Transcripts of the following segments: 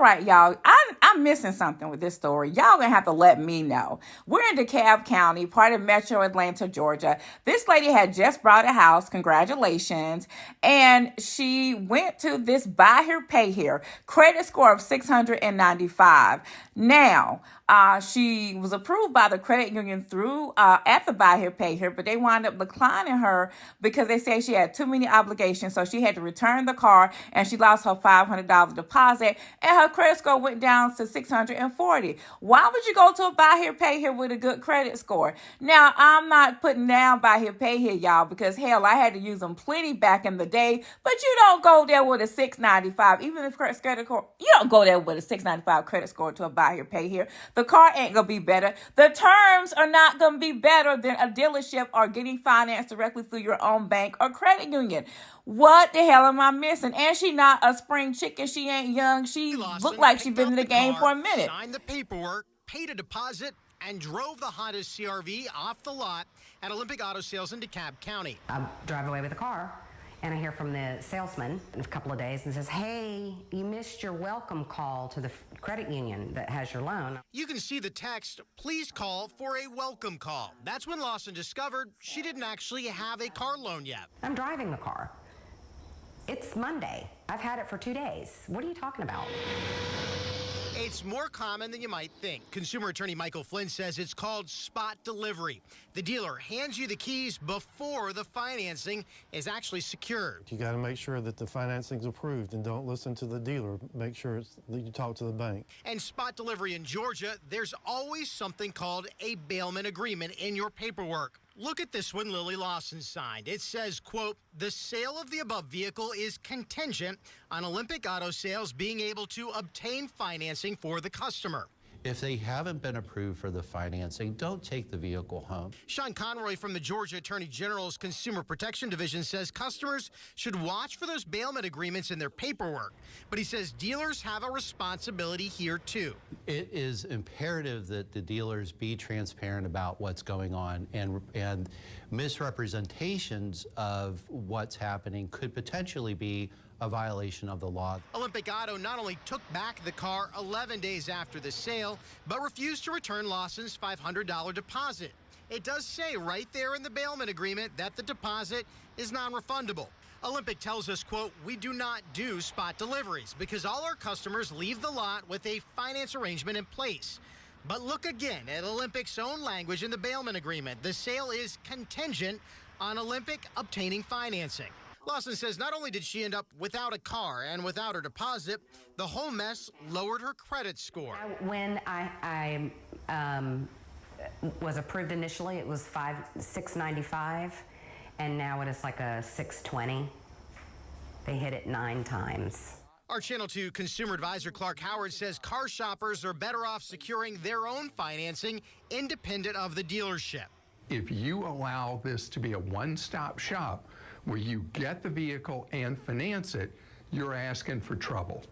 right, y'all. I'm missing something with this story. Y'all gonna have to let me know. We're in DeKalb County, part of Metro Atlanta, Georgia. This lady had just bought a house. Congratulations. And she went to this buy here, pay here. Credit score of 695. Now, she was approved by the credit union through at the buy here, pay here, but they wound up declining her because they say she had too many obligations. So she had to return the car and she lost her $500 deposit and her credit score went down to 640. Why would you go to a buy here, pay here with a good credit score? Now, I'm not putting down buy here, pay here, y'all, because hell, I had to use them plenty back in the day, but you don't go there with a 695. Even if credit score, you don't go there with a 695 credit score to a buy here, pay here. The car ain't gonna be better. The terms are not gonna be better than a dealership or getting financed directly through your own bank or credit union. What the hell am I missing? And she not a spring chicken. She ain't young. She looked like she been in the game for a minute. Signed the paperwork, paid a deposit, and drove the Honda CR-V off the lot at Olympic Auto Sales in DeKalb County. I drive away with the car, and I hear from the salesman in a couple of days and says, hey, you missed your welcome call to the credit union that has your loan. You can see the text, please call for a welcome call. That's when Lawson discovered she didn't actually have a car loan yet. I'm driving the car. It's Monday. I've had it for 2 days. What are you talking about? It's more common than you might think. Consumer attorney Michael Flynn says it's called spot delivery. The dealer hands you the keys before the financing is actually secured. You got to make sure that the financing's approved and don't listen to the dealer. Make sure that you talk to the bank. And spot delivery in Georgia, there's always something called a bailment agreement in your paperwork. Look at this one Lily Lawson signed. It says, quote, the sale of the above vehicle is contingent on Olympic Auto Sales being able to obtain financing for the customer. If they haven't been approved for the financing, don't take the vehicle home. Sean Conroy from the Georgia Attorney General's Consumer Protection Division says customers should watch for those bailment agreements in their paperwork. But he says dealers have a responsibility here, too. It is imperative that the dealers be transparent about what's going on, and misrepresentations of what's happening could potentially be a violation of the law. Olympic Auto not only took back the car 11 days after the sale, but refused to return Lawson's $500 deposit. It does say right there in the bailment agreement that the deposit is non-refundable. Olympic tells us, quote, we do not do spot deliveries because all our customers leave the lot with a finance arrangement in place. But look again at Olympic's own language in the bailment agreement. The sale is contingent on Olympic obtaining financing. Lawson says not only did she end up without a car and without her deposit, the whole mess lowered her credit score. When I was approved initially, it was 695, and now it is like a 620. They hit it 9 times. Our Channel 2 consumer advisor Clark Howard says car shoppers are better off securing their own financing independent of the dealership. If you allow this to be a one-stop shop where you get the vehicle and finance it, you're asking for trouble.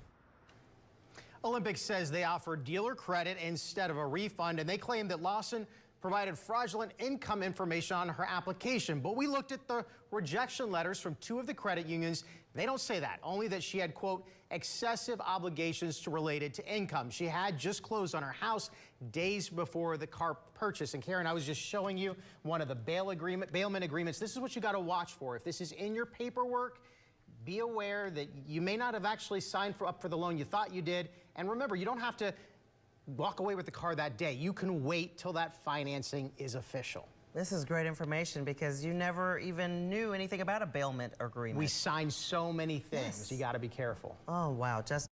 Olympic says they offer dealer credit instead of a refund, and they claim that Lawson provided fraudulent income information on her application. But we looked at the rejection letters from 2 of the credit unions. They don't say that, only that she had, quote, excessive obligations to related to income. She had just closed on her house days before the car purchase. And Karen, I was just showing you one of the bailment agreements. This is what you got to watch for. If this is in your paperwork, be aware that you may not have actually signed up for the loan you thought you did. And remember, you don't have to walk away with the car that day. You can wait till that financing is official. This is great information because you never even knew anything about a bailment agreement. We sign so many things. Yes. You got to be careful. Oh, wow. Just